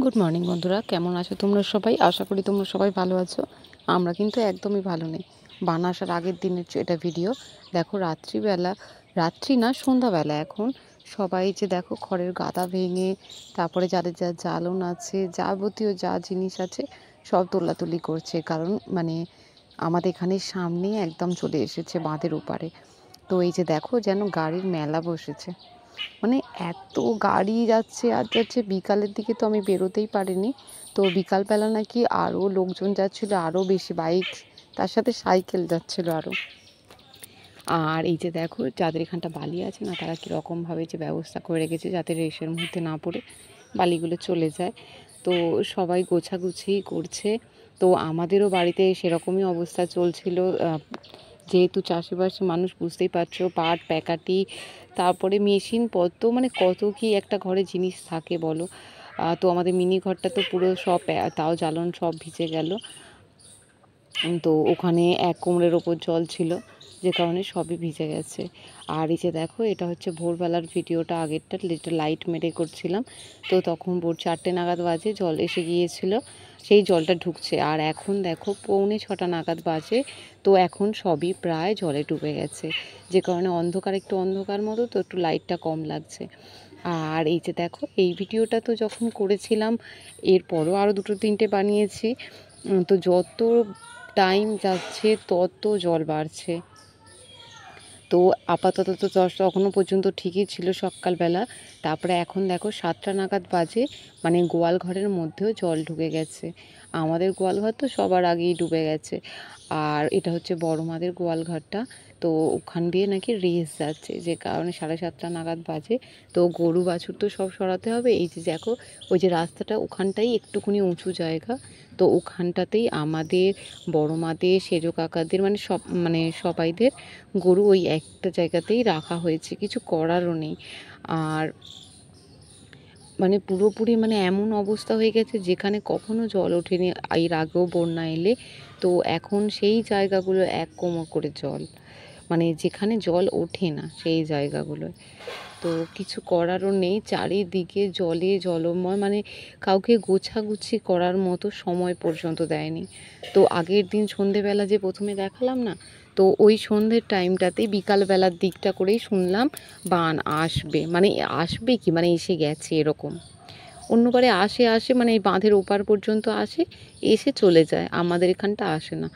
Good morning বন্ধুরা, কেমন আছো তোমরা সবাই? আশা করি তোমরা সবাই ভালো আছো। আমরা কিন্তু একদমই ভালো নেই। বান আসার আগের দিনের এটা ভিডিও। দেখো রাত্রিবেলা, রাত্রি না সন্ধ্যাবেলা এখন সবাই যে দেখো খড়ের গাদা ভেঙে, তারপরে যাদের যা জ্বালন আছে, যাবতীয় যা জিনিস আছে সব তোলাতুলি করছে। কারণ আমাদের এখানে সামনেই একদম চলে এসেছে বাঁধের ওপারে। তো এই যে দেখো যেন গাড়ির মেলা বসেছে। এত গাড়ি যাচ্ছে আর যাচ্ছে। বিকালের দিকে তো আমি বেরোতেই পারিনি। তো বিকালবেলা নাকি আরও লোকজন যাচ্ছিলো, আরও বেশি বাইক, তার সাথে সাইকেল যাচ্ছিলো আরও। আর এই যে দেখো যাদের এখানটা বালি আছে না, তারা কীরকমভাবে যে ব্যবস্থা করে রেখেছে যাতে রেশের মধ্যে না পড়ে বালিগুলো চলে যায়। তো সবাই গোছাগুছি করছে। তো আমাদেরও বাড়িতে সেরকমই অবস্থা চলছিল। যেহেতু চাষিবাসী মানুষ, বুঝতেই পারছো, পাট প্যাকাটি, তারপরে মেশিন পত্র, কত কি একটা ঘরে জিনিস থাকে বলো। তো আমাদের মিনি ঘরটা তো পুরো সব, তাও জ্বালন সব ভিজে গেল। তো ওখানে এক কোমরের ওপর জল ছিল, যে কারণে সবই ভিজে গেছে। আর এই যে দেখো এটা হচ্ছে ভোরবেলার ভিডিওটা, আগেরটা লাইট মেরে করছিলাম। তো তখন ভোর 4টে নাগাদ বাজে, জল এসে গিয়েছিল, সেই জলটা ঢুকছে। আর এখন দেখো 6:45 নাগাদ বাজে। তো এখন সবই প্রায় জলে ডুবে গেছে, যে কারণে অন্ধকার, একটু অন্ধকার মতো, তো একটু লাইটটা কম লাগছে। আর এই যে দেখো এই ভিডিওটা তো যখন করেছিলাম, এরপরও আরও 2-3টে বানিয়েছি। তো যত টাইম যাচ্ছে তত জল বাড়ছে। তো আপাতত তো তখনও পর্যন্ত ঠিকই ছিল সকালবেলা। তারপরে এখন দেখো 7টা নাগাদ বাজে, গোয়াল ঘরের মধ্যেও জল ঢুকে গেছে। আমাদের গোয়াল ঘর তো সবার আগেই ডুবে গেছে। আর এটা হচ্ছে বড় মাদের গোয়াল ঘরটা। তো ওখান দিয়ে নাকি রেস যাচ্ছে, যে কারণে 7:30 নাগাদ বাজে। তো গরু বাছুর তো সব সরাতে হবে। এই যে দেখো ওই যে রাস্তাটা, ওখানটাই একটুখানি উঁচু জায়গা। তো ওখানটাতেই আমাদের বড় মাদের, সেজো কাকাদের, সবাইদের গরু ওই একটা জায়গাতেই রাখা হয়েছে, কিছু করারও নেই। আর পুরোপুরি এমন অবস্থা হয়ে গেছে যেখানে কখনো জল ওঠেনি এর আগেও বন্যা এলে। তো এখন সেই জায়গাগুলো এক কোমর করে জল, যেখানে জল ওঠে না সেই জায়গাগুলোয়। তো কিছু করারও নেই, চারিদিকে জলে জলময়। কাউকে গোছাগুছি করার মতো সময় পর্যন্ত দেয়নি। তো আগের দিন সন্ধেবেলা যে প্রথমে দেখালাম না, তো ওই সন্ধ্যের টাইমটাতেই বিকালবেলার দিকটা করেই শুনলাম বান আসবে। আসবে কি, এসে গেছে এরকম। অন্যবারে আসে এই বাঁধের ওপার পর্যন্ত আসে, এসে চলে যায়, আমাদের এখানটা আসে না।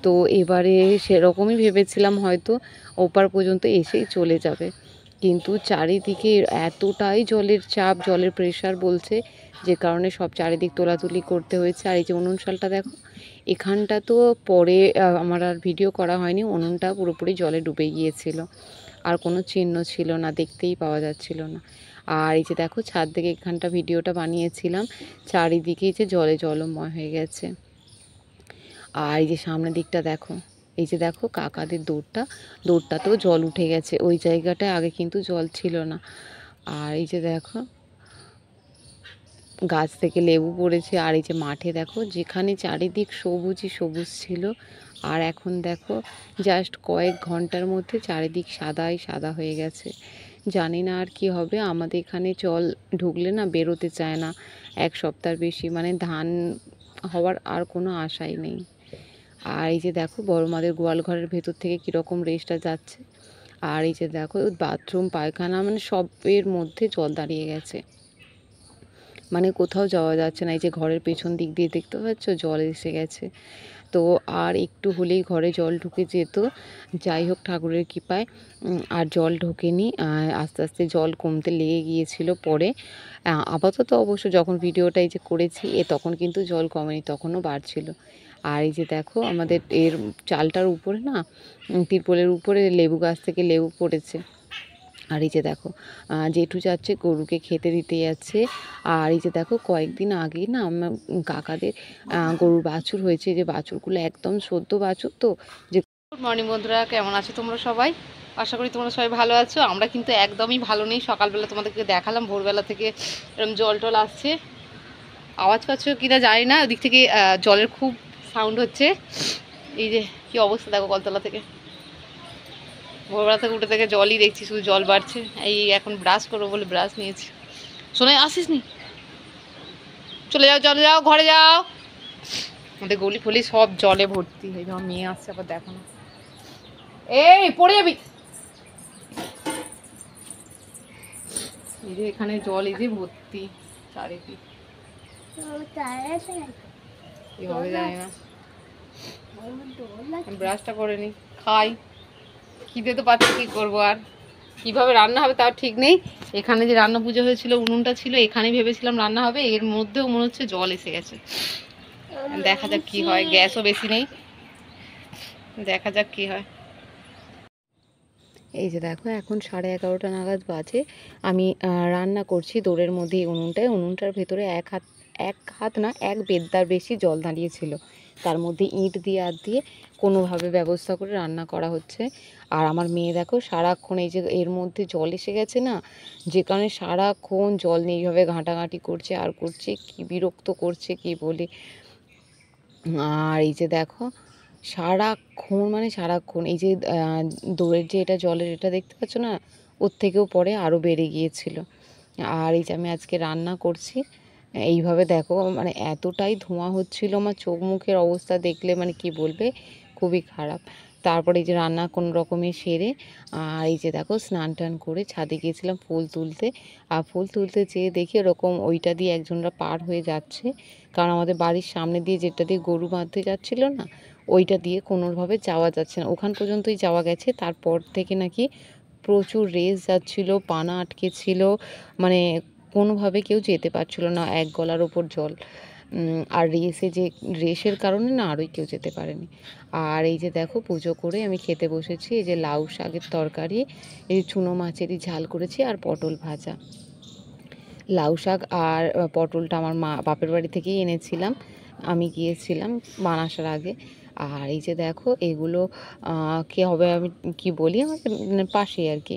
তো এবারে সেরকমই ভেবেছিলাম হয়তো ওপার পর্যন্ত এসেই চলে যাবে, কিন্তু চারিদিকে এতটাই জলের চাপ, জলের প্রেশার বলছে, যে কারণে সব চারিদিক তোলাতুলি করতে হয়েছে। আর এই যে উনুনশালটা দেখো, এখানটা তো পরে আমার আর ভিডিও করা হয়নি, উনুনটা পুরোপুরি জলে ডুবে গিয়েছিল, আর কোনো চিহ্ন ছিল না, দেখতেই পাওয়া যাচ্ছিল না। আর এই যে দেখো ছাদ থেকে এখানটা ভিডিওটা বানিয়েছিলাম, চারিদিকেই যে জলে জলময় হয়ে গেছে। আর এই যে সামনের দিকটা দেখো, এই যে দেখো কাকাদের দৌড়টাতেও জল উঠে গেছে, ওই জায়গাটায় আগে কিন্তু জল ছিল না। আর এই যে দেখো গাছ থেকে লেবু পড়েছে। আর এই যে মাঠে দেখো, যেখানে চারিদিক সবুজই সবুজ ছিল, আর এখন দেখো জাস্ট কয়েক ঘন্টার মধ্যে চারিদিক সাদাই সাদা হয়ে গেছে। জানি না আর কি হবে। আমাদের এখানে জল ঢুকলে না বেরোতে চায় না 1 সপ্তাহ বেশি, ধান হওয়ার আর কোনো আশাই নেই। আর এই যে দেখো বড় মাদের গোয়াল ঘরের ভেতর থেকে কীরকম রেসটা যাচ্ছে। আর এই যে দেখো বাথরুম, পায়খানা, সবের মধ্যে জল দাঁড়িয়ে গেছে, কোথাও যাওয়া যাচ্ছে না। এই যে ঘরের পেছন দিক দিয়ে দেখতে পাচ্ছ জল এসে গেছে। তো আর একটু হলেই ঘরে জল ঢুকে যেত। যাই হোক, ঠাকুরের কৃপায় আর জল ঢোকেনি। আস্তে আস্তে জল কমতে লেগে গিয়েছিল পরে। আপাতত অবশ্য যখন ভিডিওটা এই যে করেছি, তখন কিন্তু জল কমেনি, তখনও বাড়ছিল। আর এই যে দেখো আমাদের এর চালটার উপরে না, তিরপলের উপরে লেবু গাছ থেকে লেবু পড়েছে। আর এই যে দেখো জেঠু যাচ্ছে গরুকে খেতে দিতে যাচ্ছে। আর এই যে দেখো কয়েকদিন আগেই না আমার কাকাদের গরুর বাছুর হয়েছে, যে বাছুরগুলো একদম সদ্য বাছুর। তো যে গুড মর্নিং বন্ধুরা, কেমন আছো তোমরা সবাই? আশা করি তোমরা সবাই ভালো আছো। আমরা কিন্তু একদমই ভালো নেই। সকালবেলা তোমাদেরকে দেখালাম ভোরবেলা থেকে এরকম জল টল আসছে, আওয়াজ পাচ্ছ কিনা জানি না, ওদিক থেকে জলের খুব সাউন্ড হচ্ছে। এই যে কি অবস্থা দেখো, কলতলা থেকে ভোরবেলা থেকে উঠে থেকে জলই দেখছি, শুধু জল বাড়ছে। এই এখন ব্রাশ করবো বলে ব্রাশ নিয়েছি। শোনায় আসিস নি? চলে যাও চলে যাও, ঘরে যাও। আমাদের গলি ফলি সব জলে ভর্তি। এই যখন মেয়ে আসছে আবার দেখো না, এই পড়ে যাবি। এই যে এখানে জল এই যে ভর্তি চারিদিক, কিভাবে জানি না। ব্রাশটা করে নি, খাই, খিদে তো পাচ্ছি, কি করবো আর। কিভাবে রান্না হবে তাও ঠিক নেই। এখানে যে রান্না পুজো হয়েছিল, উনুনটা ছিল এখানেই, ভেবেছিলাম রান্না হবে, এর মধ্যেও মনে হচ্ছে জল এসে গেছে। দেখা যাক কি হয়, গ্যাসও বেশি নেই, দেখা যাক কি হয়। এই যে দেখো এখন 11:30 নাগাদ বাজে, আমি রান্না করছি দৌড়ের মধ্যে উনুনটার ভেতরে এক হাত না, এক বেদ্দার বেশি জল দাঁড়িয়েছিল। তার মধ্যে ইট দিয়ে দিয়ে কোনোভাবে ব্যবস্থা করে রান্না করা হচ্ছে। আর আমার মেয়ে দেখো সারাক্ষণ এই যে এর মধ্যে জল এসে গেছে না, যে কারণে সারাক্ষণ জল নিয়ে এইভাবে ঘাঁটাঘাঁটি করছে আর করছে, কি বিরক্ত করছে কি বলি। আর এই যে দেখো সারাক্ষণ এই যে দৌড়ের যে এটা জলের এটা দেখতে পাচ্ছ না, ওর থেকেও পরে আরও বেড়ে গিয়েছিল। আর এই যে আমি আজকে রান্না করছি এইভাবে দেখো, মানে এতটাই ধোঁয়া হচ্ছিল, আমার চোখ মুখের অবস্থা দেখলে মানে কি বলবে, খুবই খারাপ। তারপরে এই যে রান্না কোনো রকমে সেরে, আর এই যে দেখো স্নান টান করে ছাদে গিয়েছিলাম ফুল তুলতে। আর ফুল তুলতে যেয়ে দেখি এরকম ওইটা দিয়ে একজনরা পার হয়ে যাচ্ছে, কারণ আমাদের বাড়ির সামনে দিয়ে যেটা দিয়ে গরু বাঁধতে যাচ্ছিল না, ওইটা দিয়ে কোনোভাবে যাওয়া যাচ্ছে না, ওখান পর্যন্তই যাওয়া গেছে। তারপর থেকে নাকি প্রচুর রেস যাচ্ছিল, পানা আটকে ছিল, মানে কোনোভাবে কেউ যেতে পারছিল না, এক গলার ওপর জল। আর রেসের কারণে না আরোই কেউ যেতে পারেনি। আর এই যে দেখো পুজো করে আমি খেতে বসেছি, এই যে লাউ শাকের তরকারি, এই যে চুনো মাছেরই ঝাল করেছি আর পটল ভাজা। লাউ শাক আর পটলটা আমার বাপের বাড়ি থেকেই এনেছিলাম, আমি গিয়েছিলাম বানাসার আগে। আর এই যে দেখো এগুলো কে হবে আমি কি বলি, আমাদের পাশেই আর কি,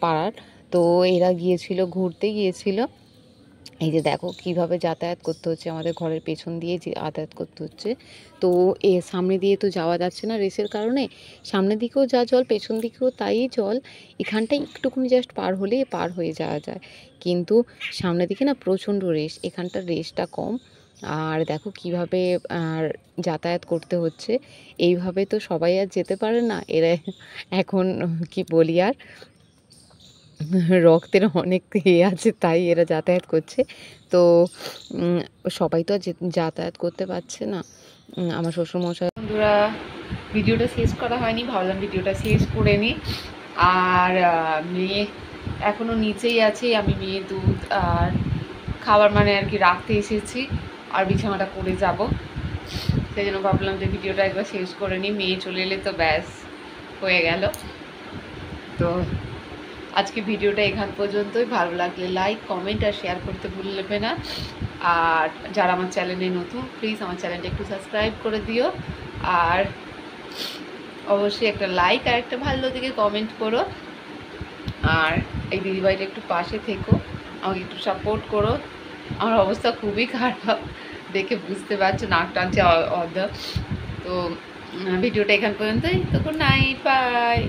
পাড়ার। তো এরা গিয়েছিল, ঘুরতে গিয়েছিল। এই যে দেখো কিভাবে যাতায়াত করতে হচ্ছে, আমাদের ঘরের পেছন দিয়ে যে যাতায়াত করতে হচ্ছে। তো সামনে দিয়ে তো যাওয়া যাচ্ছে না রেসের কারণে, সামনের দিকেও যা জল পেছন দিকেও তাই জল, এখানটায় একটুকুনি জাস্ট পার হলেই পার হয়ে যাওয়া যায়, কিন্তু সামনের দিকে না প্রচণ্ড রেস, এখানটার রেসটা কম। আর দেখো কিভাবে যাতায়াত করতে হচ্ছে, এইভাবে তো সবাই আর যেতে পারে না, এরা এখন কি বলি আর, রক্তের অনেক আছে তাই এরা যাতায়াত করছে। তো সবাই তো আর যাতায়াত করতে পারছে না। আমার শ্বশুরমশাই, বন্ধুরা ভিডিওটা শেষ করা হয়নি, ভাবলাম ভিডিওটা শেষ করে নিই। আর মেয়ে এখনও নিচেই আছে, আমি মেয়ে দুধ আর খাবার মানে আর কি রাখতে এসেছি, আর বিছানাটা করে যাব, সেই জন্য ভাবলাম যে ভিডিওটা একবার শেষ করে নিই, মেয়ে চলে এলে তো ব্যাস হয়ে গেল। তো আজকে ভিডিওটা এখান পর্যন্তই, ভালো লাগলে লাইক কমেন্ট আর শেয়ার করতে ভুলবে না। আর যারা আমার চ্যানেলে নতুন, প্লিজ আমার চ্যানেলটা একটু সাবস্ক্রাইব করে দিও, আর অবশ্যই একটা লাইক আর একটা ভালো দিকে কমেন্ট করো। আর এই দিদিভাইটা একটু পাশে থেকো, আমাকে একটু সাপোর্ট করো, আমার অবস্থা খুবই খারাপ, দেখে বুঝতে পারছো, নাক টানছে অর্ধ। তো ভিডিওটা এখান পর্যন্তই, তো গুড নাইট, বাই।